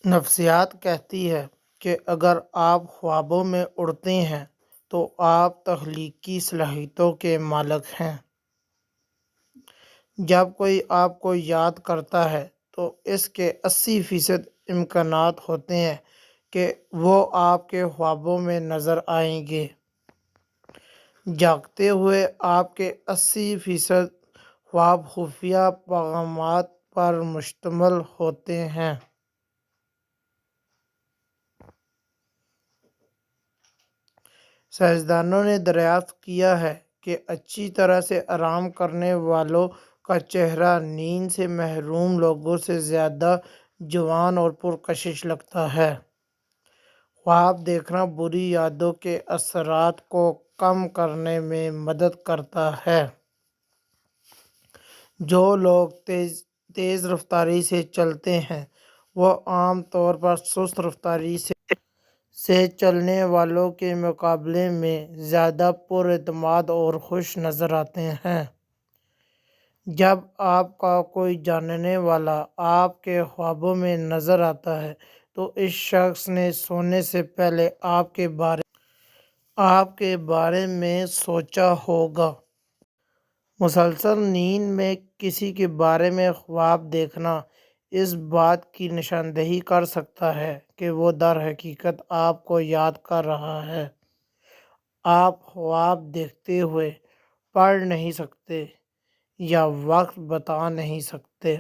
نفسیات کہتی ہے کہ اگر آپ خوابوں میں اڑتے ہیں تو آپ تخلیقی صلاحیتوں کے مالک ہیں۔ جب کوئی آپ کو یاد کرتا ہے تو اس کے 80% امکانات ہوتے ہیں کہ وہ آپ کے خوابوں میں نظر آئیں گے۔ جاگتے ہوئے آپ کے 80% خواب خفیہ پیغامات پر مشتمل ہوتے ہیں۔ سائنسدانوں نے دریافت کیا ہے کہ اچھی طرح سے آرام کرنے والوں کا چہرہ نیند سے محروم لوگوں سے زیادہ جوان اور پرکشش لگتا ہے۔ خواب دیکھنا بری یادوں کے اثرات کو کم کرنے میں مدد کرتا ہے۔ جو لوگ تیز رفتاری سے چلتے ہیں وہ عام طور پر سست رفتاری سے چلنے والوں کے مقابلے میں زیادہ پر اعتماد اور خوش نظر آتے ہیں۔ جب آپ کا کوئی جاننے والا آپ کے خوابوں میں نظر آتا ہے تو اس شخص نے سونے سے پہلے آپ کے بارے میں سوچا ہوگا۔ مسلسل نیند میں کسی کے بارے میں خواب دیکھنا اس بات کی نشاندہی کر سکتا ہے کہ وہ در حقیقت آپ کو یاد کر رہا ہے۔ آپ خواب دیکھتے ہوئے پڑھ نہیں سکتے یا وقت بتا نہیں سکتے۔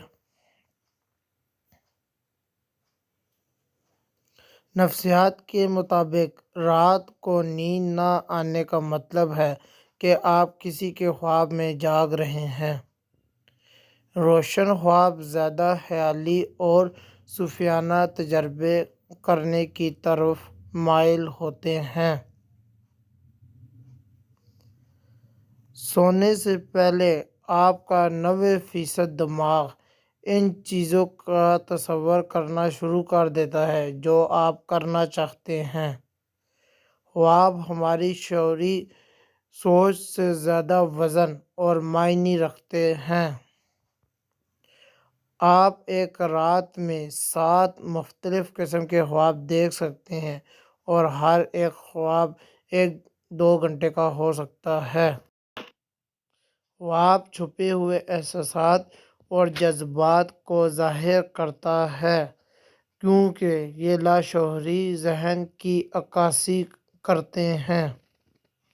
نفسیات کے مطابق رات کو نیند نہ آنے کا مطلب ہے کہ آپ کسی کے خواب میں جاگ رہے ہیں۔ روشن خواب زیادہ خیالی اور صوفیانہ تجربے کرنے کی طرف مائل ہوتے ہیں۔ سونے سے پہلے آپ کا 90% دماغ ان چیزوں کا تصور کرنا شروع کر دیتا ہے جو آپ کرنا چاہتے ہیں۔ خواب ہماری شعوری سوچ سے زیادہ وزن اور معنی رکھتے ہیں۔ آپ ایک رات میں 7 مختلف قسم کے خواب دیکھ سکتے ہیں اور ہر ایک خواب 1-2 گھنٹے کا ہو سکتا ہے۔ خواب چھپے ہوئے احساسات اور جذبات کو ظاہر کرتا ہے کیونکہ یہ لاشعوری ذہن کی عکاسی کرتے ہیں۔